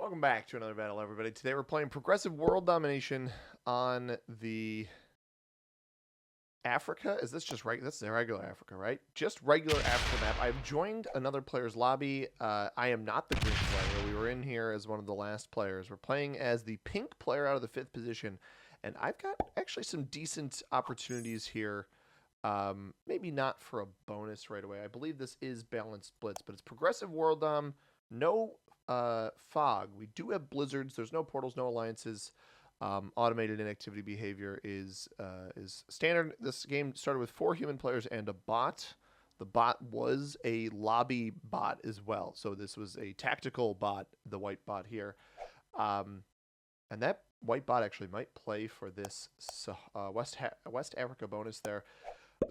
Welcome back to another battle, everybody. Today we're playing Progressive World Domination on the Africa. Is this just regular? That's the regular Africa, right? Just regular Africa map. I've joined another player's lobby. I am not the green player. We were in here as one of the last players. We're playing as the pink player out of the 5th position. And I've got actually some decent opportunities here. Maybe not for a bonus right away. I believe this is balanced blitz, but it's Progressive World Dom. No fog. We do have blizzards. There's no portals, no alliances. Automated inactivity behavior is standard. This game started with 4 human players and a bot. The bot was a lobby bot as well. So this was a tactical bot, the white bot here. And that white bot actually might play for this West Africa bonus there.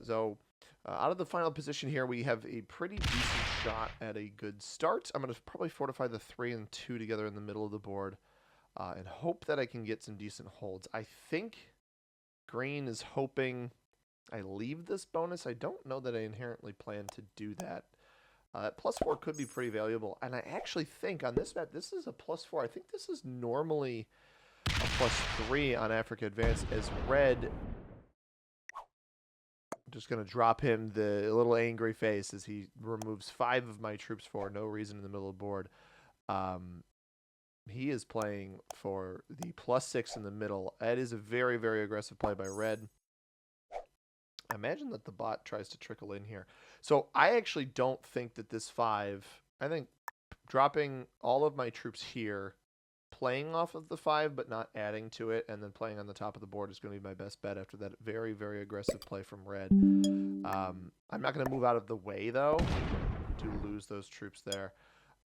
So out of the final position here, we have a pretty decent shot at a good start. I'm going to probably fortify the 3 and 2 together in the middle of the board and hope that I can get some decent holds. I think green is hoping I leave this bonus. I don't know that I inherently plan to do that. +4 could be pretty valuable. And I actually think on this map, this is a +4. I think this is normally a +3 on Africa Advance as red... Just going to drop him the little angry face as he removes 5 of my troops for no reason in the middle of the board. He is playing for the +6 in the middle. That is a very, very aggressive play by red. I imagine that the bot tries to trickle in here. So I actually don't think that this 5... I think dropping all of my troops here, playing off of the 5 but not adding to it, and then playing on the top of the board is going to be my best bet after that very, very aggressive play from red. I'm not going to move out of the way, though, to lose those troops there.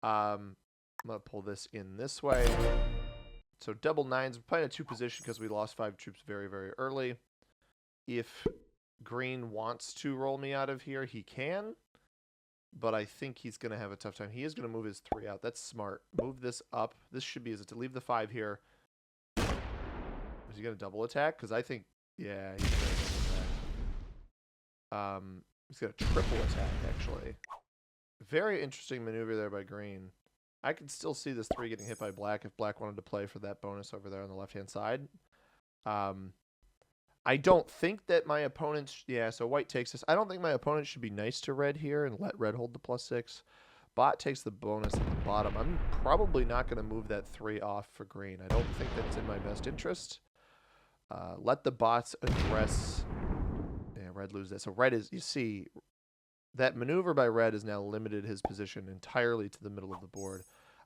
I'm going to pull this in this way. So double 9s. We're playing a 2 position because we lost 5 troops very, very early. If green wants to roll me out of here, he can. But I think he's going to have a tough time. He is going to move his 3 out. That's smart. Move this up. This should be to leave the 5 here. Is he going to double attack? Because I think, yeah, he's going to double attack. He's going to triple attack, actually. Very interesting maneuver there by green. I could still see this 3 getting hit by black if black wanted to play for that bonus over there on the left-hand side. I don't think that my opponent... Yeah, so white takes this. I don't think my opponent should be nice to red here and let red hold the +6. Bot takes the bonus at the bottom. I'm probably not going to move that 3 off for green. I don't think that's in my best interest. Let the bots address... Yeah, red lose that. So red is... You see, that maneuver by red has now limited his position entirely to the middle of the board.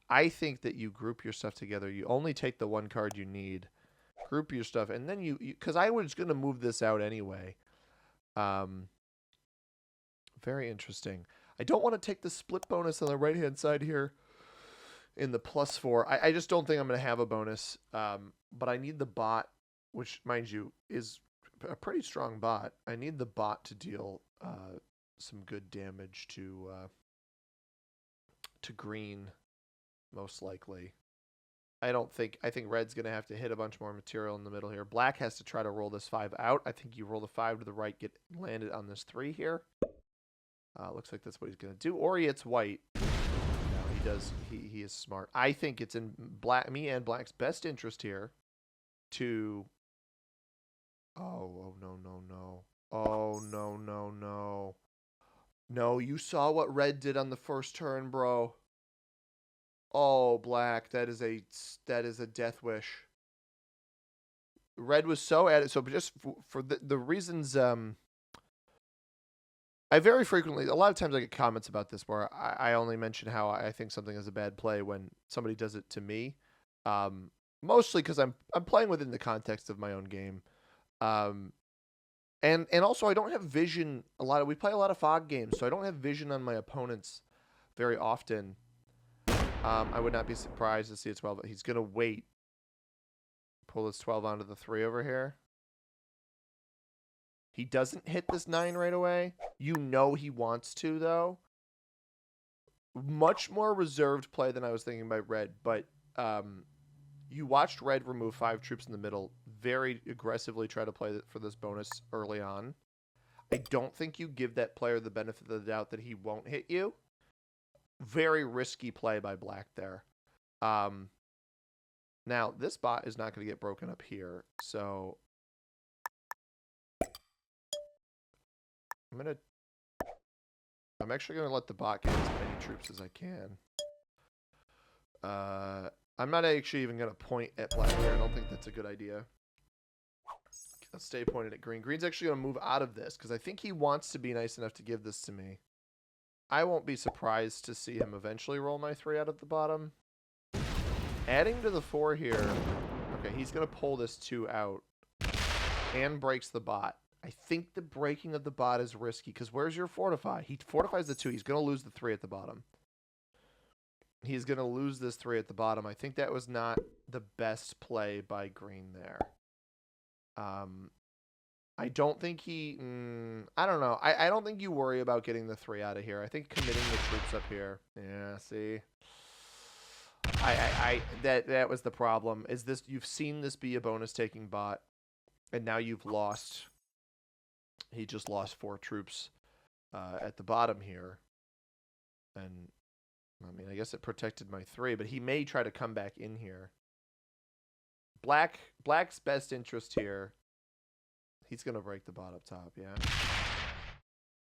I think that you group your stuff together. You only take the 1 card you need. Group your stuff, and then you because I was going to move this out anyway. Very interesting. I don't want to take the split bonus on the right-hand side here in the +4. I just don't think I'm going to have a bonus, but I need the bot, which, mind you, is a pretty strong bot. I need the bot to deal some good damage to green, most likely. I think red's going to have to hit a bunch more material in the middle here. Black has to try to roll this 5 out. I think you roll the 5 to the right, get landed on this 3 here. Looks like that's what he's going to do. Or he hits white. No, he does. He is smart. I think it's in me and black's best interest here to... Oh, no, no, no. Oh, no, no, no. No, you saw what red did on the first turn, bro. Oh, black, that is a death wish. Red was so at it. So just for the reasons, I very frequently, a lot of times I get comments about this where I only mention how I think something is a bad play when somebody does it to me. Mostly because I'm playing within the context of my own game. And also I don't have vision we play a lot of fog games, so I don't have vision on my opponents very often. I would not be surprised to see a 12, but he's going to wait. Pull this 12 onto the 3 over here. He doesn't hit this 9 right away. You know he wants to, though. Much more reserved play than I was thinking by red, but you watched red remove 5 troops in the middle, very aggressively try to play for this bonus early on. I don't think you give that player the benefit of the doubt that he won't hit you. Very risky play by black there. Now, this bot is not going to get broken up here, so I'm actually going to let the bot get as many troops as I can. I'm not actually even going to point at black here. I don't think that's a good idea. Let's stay pointed at green. Green's actually going to move out of this because I think he wants to be nice enough to give this to me. I won't be surprised to see him eventually roll my 3 out of the bottom. Adding to the 4 here. Okay, he's going to pull this 2 out and breaks the bot. I think the breaking of the bot is risky because where's your fortify? He fortifies the 2. He's going to lose the 3 at the bottom. He's going to lose this 3 at the bottom. I think that was not the best play by green there. I don't think he... I don't know. I don't think you worry about getting the 3 out of here. I think committing the troops up here. Yeah, see? That was the problem. Is this... You've seen this be a bonus-taking bot, and now you've lost... He just lost 4 troops at the bottom here. And, I mean, I guess it protected my 3, but he may try to come back in here. Black's best interest here. He's going to break the bot up top, yeah.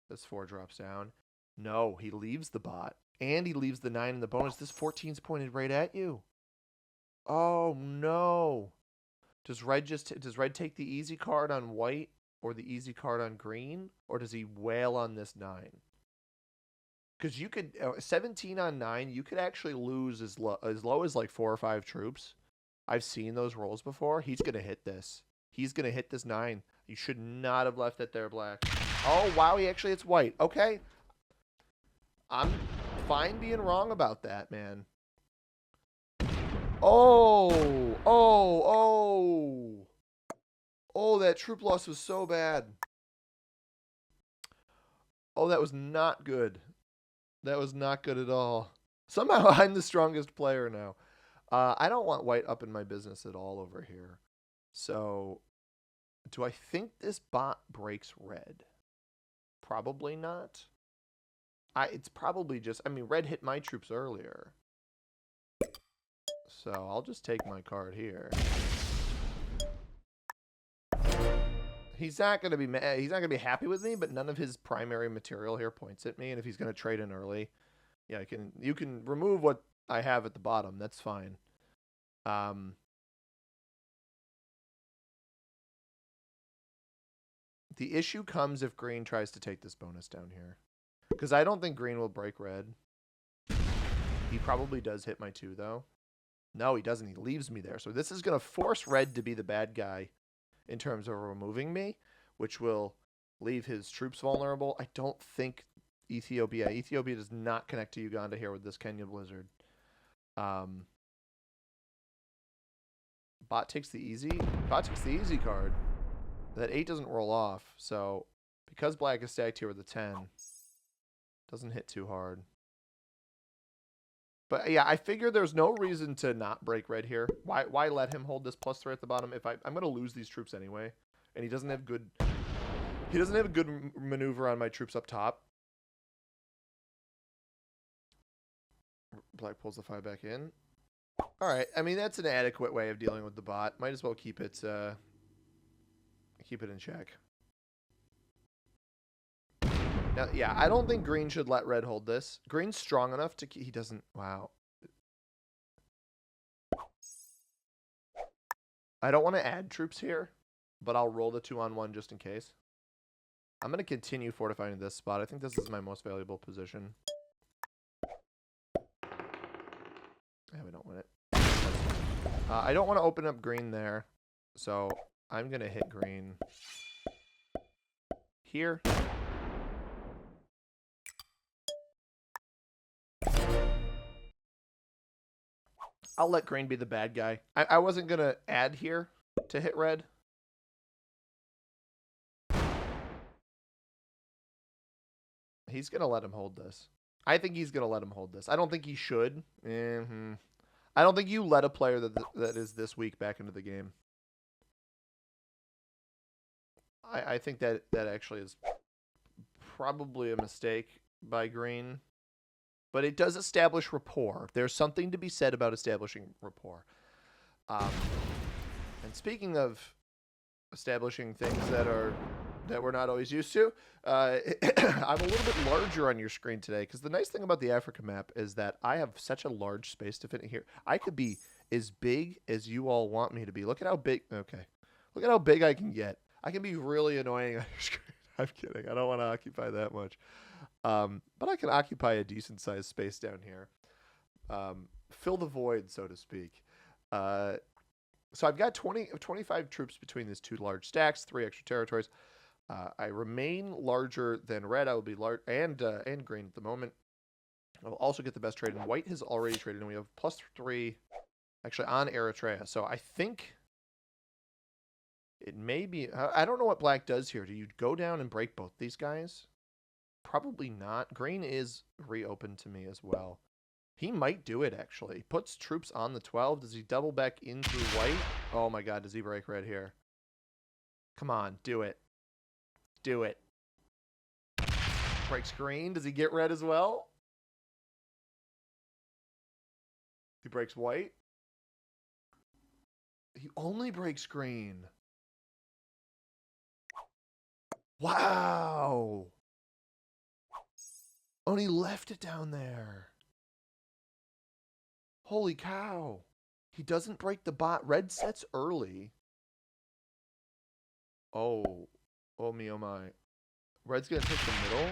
This 4 drops down. No, he leaves the bot. And he leaves the 9 in the bonus. This 14's pointed right at you. Oh, no. Does red take the easy card on white or the easy card on green? Or does he wail on this 9? Because you could... 17 on 9, you could actually lose as low as like 4 or 5 troops. I've seen those rolls before. He's going to hit this. He's going to hit this 9. You should not have left it there, black. Oh, wow, he actually hits white. Okay. I'm fine being wrong about that, man. Oh, oh, oh. Oh, that troop loss was so bad. Oh, that was not good. That was not good at all. Somehow I'm the strongest player now. I don't want white up in my business at all over here. So, do I think this bot breaks red? Probably not. It's probably just... I mean, red hit my troops earlier. So, I'll just take my card here. He's not going to be mad. He's not going to be happy with me, but none of his primary material here points at me. And if he's going to trade in early, yeah, you can remove what I have at the bottom. That's fine. The issue comes if green tries to take this bonus down here. Because I don't think green will break red. He probably does hit my 2, though. No, he doesn't. He leaves me there. So this is going to force red to be the bad guy in terms of removing me, which will leave his troops vulnerable. I don't think Ethiopia does not connect to Uganda here with this Kenya Blizzard. Bot takes the easy card. That 8 doesn't roll off, so because black is stacked here with a 10, doesn't hit too hard. But yeah, I figure there's no reason to not break red here. Why let him hold this +3 at the bottom if I'm going to lose these troops anyway, and he doesn't have a good maneuver on my troops up top. Black pulls the 5 back in. All right, I mean that's an adequate way of dealing with the bot. Might as well keep it in check. Now, yeah, I don't think green should let red hold this. Green's strong enough to he doesn't. Wow. I don't want to add troops here, but I'll roll the 2-on-1 just in case. I'm going to continue fortifying this spot. I think this is my most valuable position. Yeah, we don't win it. I don't want to open up green there, so I'm going to hit green here. I'll let green be the bad guy. I wasn't going to add here to hit red. He's going to let him hold this. I think he's going to let him hold this. I don't think he should. I don't think you let a player that is this weak back into the game. I think that actually is probably a mistake by green. But it does establish rapport. There's something to be said about establishing rapport. And speaking of establishing things that we're not always used to, I'm a little bit larger on your screen today because the nice thing about the Africa map is that I have such a large space to fit in here. I could be as big as you all want me to be. Look at how big. Okay, look at how big I can get. I can be really annoying on your screen. I'm kidding. I don't want to occupy that much, but I can occupy a decent sized space down here. Fill the void, so to speak. So I've got 25 troops between these two large stacks, 3 extra territories. I remain larger than red. I will be large and green at the moment. I will also get the best trade, and white has already traded, and we have +3 actually on Eritrea. So I think it may be. I don't know what black does here. Do you go down and break both these guys? Probably not. Green is reopened to me as well. He might do it, actually. He puts troops on the 12. Does he double back in through white? Oh, my God. Does he break red here? Come on. Do it. Do it. Breaks green. Does he get red as well? He breaks white. He only breaks green. Wow. Oh, and he left it down there. Holy cow. He doesn't break the bot. Red sets early. Oh. Oh me, oh my. Red's going to take the middle?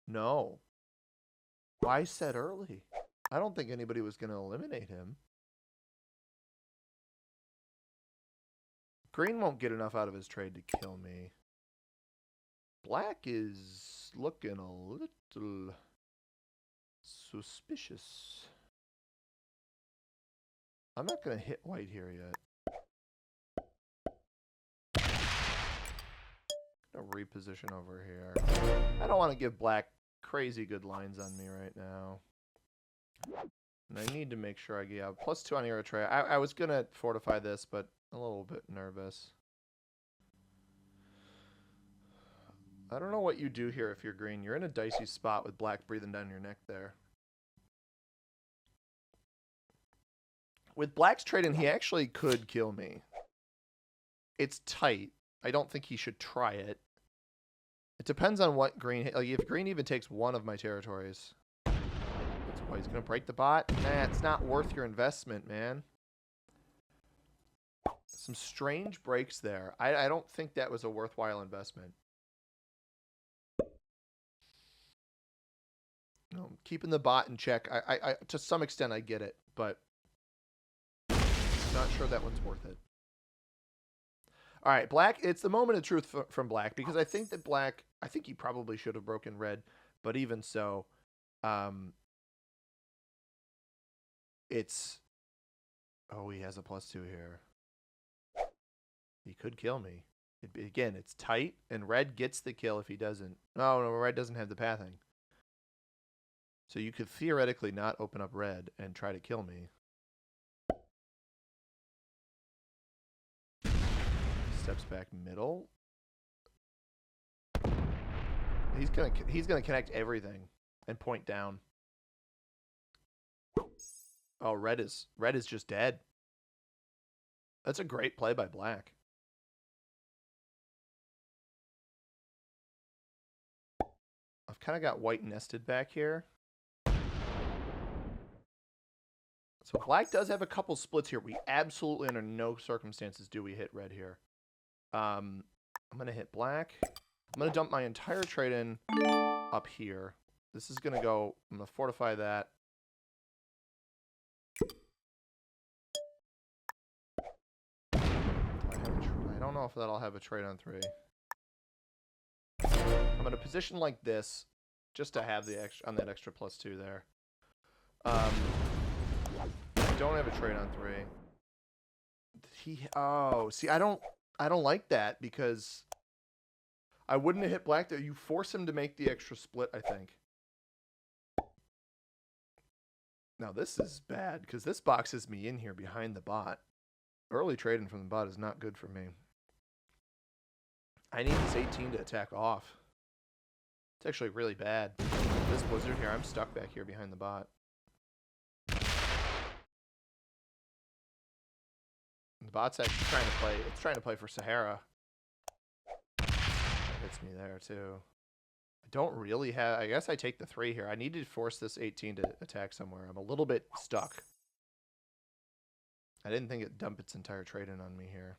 No. Why set early? I don't think anybody was going to eliminate him. Green won't get enough out of his trade to kill me. Black is looking a little suspicious. I'm not going to hit white here yet. I'll reposition over here. I don't want to give black crazy good lines on me right now. And I need to make sure I get +2 on Eritrea. I was going to fortify this, but a little bit nervous. I don't know what you do here if you're green. You're in a dicey spot with black breathing down your neck there. With black's trade in, he actually could kill me. It's tight. I don't think he should try it. It depends on what green... Like, if green even takes one of my territories. That's why he's going to break the bot. Nah, it's not worth your investment, man. Some strange breaks there. I don't think that was a worthwhile investment. No, keeping the bot in check. I to some extent, I get it, but... not sure that one's worth it. All right, black. It's the moment of truth from black because I think that black. I think he probably should have broken red, but even so, it's. Oh, he has a +2 here. He could kill me. Again, it's tight, and red gets the kill if he doesn't. Oh no, red doesn't have the pathing. So you could theoretically not open up red and try to kill me. Steps back middle. He's gonna connect everything and point down. Oh, red is just dead. That's a great play by black. I've kind of got white nested back here. So black does have a couple splits here. We absolutely under no circumstances do we hit red here. I'm going to hit black. I'm going to dump my entire trade in up here. This is going to go, I'm going to fortify that. I don't know if that'll have a trade on 3. I'm going to position like this just to have the extra on that extra +2 there. I don't have a trade on 3. Oh, see, I don't like that because I wouldn't have hit black there. You force him to make the extra split, I think. Now this is bad because this boxes me in here behind the bot. Early trading from the bot is not good for me. I need this 18 to attack off. It's actually really bad. This blizzard here, I'm stuck back here behind the bot. bot's actually trying to play. It's trying to play for Sahara. That hits me there too. I don't really have. I guess I take the 3 here. I need to force this 18 to attack somewhere. I'm a little bit stuck. I didn't think it'd dump its entire trade in on me here.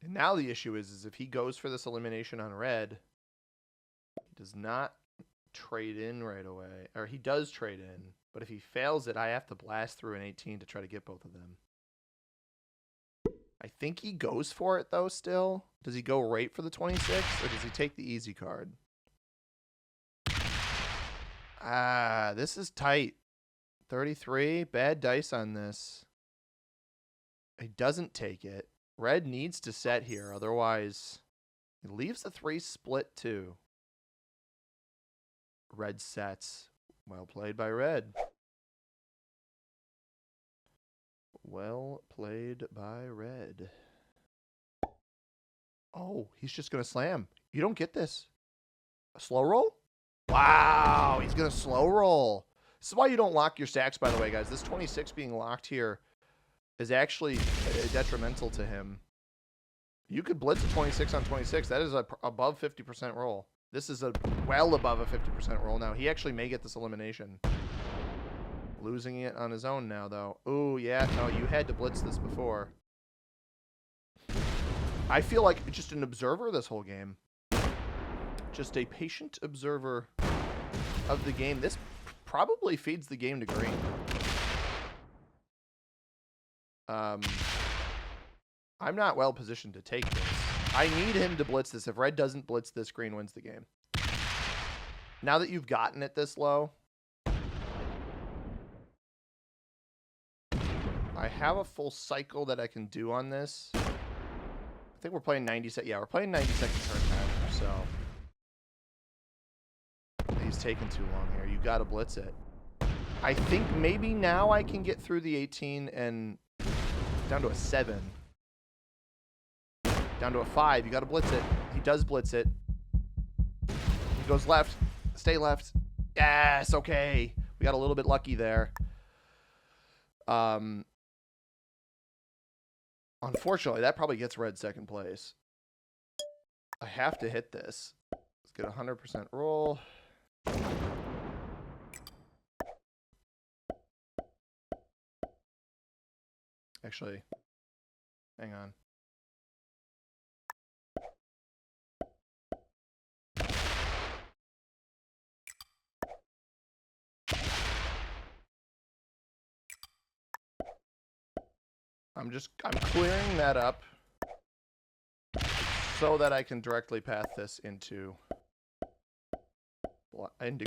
And now the issue is if he goes for this elimination on red, he does not trade in right away. Or he does trade in, but if he fails it, I have to blast through an 18 to try to get both of them. I think he goes for it, though, still. Does he go right for the 26, or does he take the easy card? Ah, this is tight. 33, bad dice on this. He doesn't take it. Red needs to set here, otherwise he leaves the 3 split too. Red sets. Well played by red. Well played by red. Oh, he's just going to slam. You don't get this. A slow roll? Wow, he's going to slow roll. This is why you don't lock your stacks, by the way, guys. This 26 being locked here is actually detrimental to him. You could blitz a 26 on 26. That is a above 50% roll. This is a well above a 50% roll. Now, he actually may get this elimination. Losing it on his own now, though. Ooh, yeah. No, you had to blitz this before. I feel like just an observer this whole game. Just a patient observer of the game. This probably feeds the game to green. I'm not well positioned to take this. I need him to blitz this. If red doesn't blitz this, green wins the game. Now that you've gotten it this low, I have a full cycle that I can do on this. I think we're playing 90 seconds. Yeah, we're playing 90 seconds turn time, so he's taking too long here. You got to blitz it. I think maybe now I can get through the 18 and down to a 7. Down to a 5. You got to blitz it. He does blitz it. He goes left. Stay left. Yes, okay. We got a little bit lucky there. Unfortunately, that probably gets red second place. I have to hit this. Let's get a 100% roll. Actually, hang on. I'm clearing that up so that I can directly path this into green.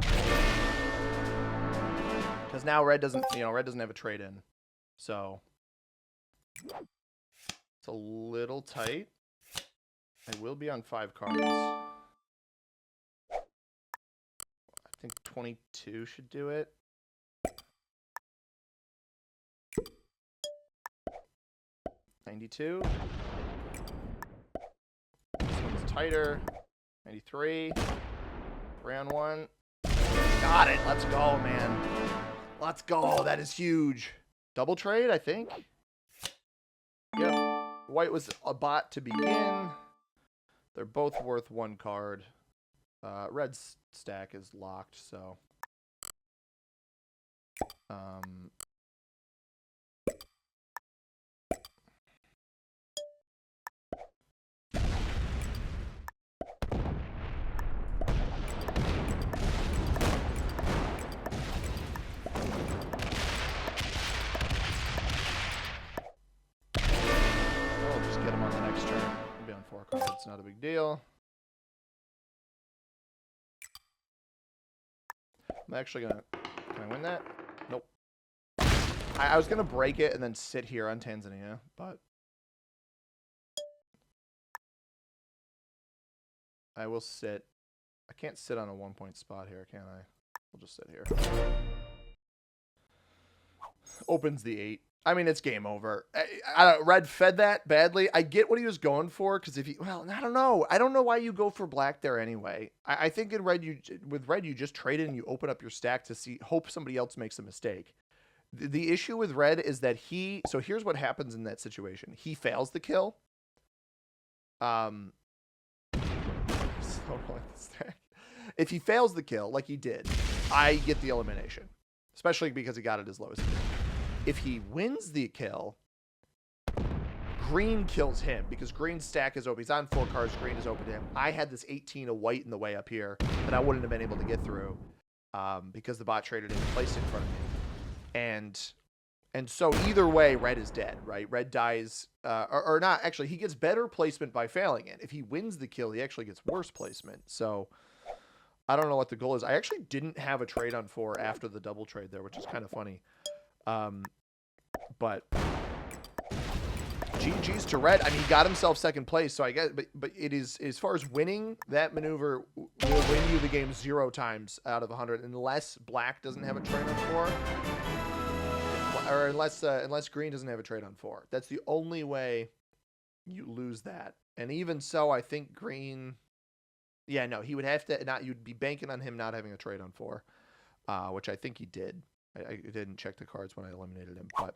Because now red doesn't have a trade in. So it's a little tight. I will be on 5 cards. I think 22 should do it. $92. This one's tighter. 93. 3 on 1. Got it. Let's go, man. Let's go. That is huge. Double trade, I think. Yep. White was a bot to begin. They're both worth 1 card. Red's stack is locked, so. Be on 4 cards, it's not a big deal. I'm actually gonna, can I win that? Nope. I was gonna break it and then sit here on Tanzania, but I will sit. I can't sit on a 1-point spot here, can I? We'll just sit here. Opens the 8. I mean, it's game over. Red fed that badly. I get what he was going for, because if you, well, I don't know. I don't know why you go for black there anyway. I think in red, with red, you just trade it and you open up your stack to hope somebody else makes a mistake. The issue with red is that so here's what happens in that situation. He fails the kill. If he fails the kill, like he did, I get the elimination, especially because he got it as low as he did. If he wins the kill, green kills him because green's stack is open. He's on 4 cards. Green is open to him. I had this 18 of white in the way up here that I wouldn't have been able to get through because the bot traded in and placed it in front of me. And so either way, red is dead, right? Red dies, or not. Actually, he gets better placement by failing it. If he wins the kill, he actually gets worse placement. So I don't know what the goal is. I actually didn't have a trade on 4 after the double trade there, which is kind of funny. But GG's to red. I mean, he got himself second place, so I guess, but it is, as far as winning, that maneuver will win you the game 0 times out of 100 unless black doesn't have a trade on 4. Or unless green doesn't have a trade on 4. That's the only way you lose that. And even so, I think green... Yeah, no, he would have to... You'd be banking on him not having a trade on 4, which I think he did. I didn't check the cards when I eliminated him. But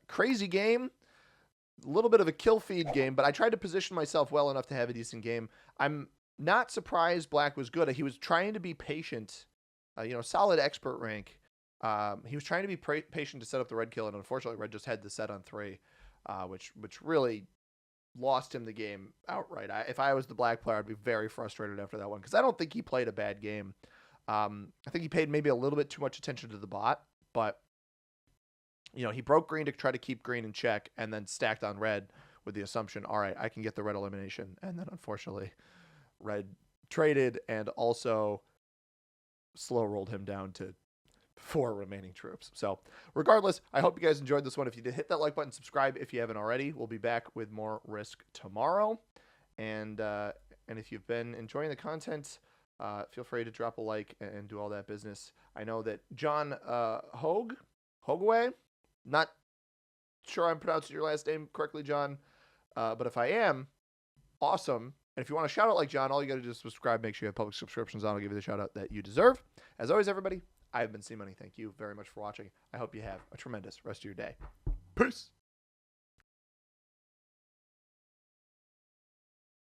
crazy game. A little bit of a kill feed game, but I tried to position myself well enough to have a decent game. I'm not surprised black was good. He was trying to be patient. Solid expert rank. He was trying to be patient to set up the red kill, and unfortunately, red just had the set on 3, which really lost him the game outright. If I was the black player, I'd be very frustrated after that one because I don't think he played a bad game. I think he paid maybe a little bit too much attention to the bot, but he broke green to try to keep green in check, and then stacked on red with the assumption, all right, I can get the red elimination, and then unfortunately, red traded and also slow rolled him down to 4 remaining troops. So regardless, I hope you guys enjoyed this one. If you did, hit that like button, subscribe if you haven't already. We'll be back with more Risk tomorrow. And if you've been enjoying the content, feel free to drop a like and do all that business. I know that John Hogaway, not sure I'm pronouncing your last name correctly, John, but if I am, awesome. And if you want to shout out like John, all you got to do is subscribe. Make sure you have public subscriptions on. I'll give you the shout out that you deserve. As always, everybody, I have been C Money. Thank you very much for watching. I hope you have a tremendous rest of your day. Peace.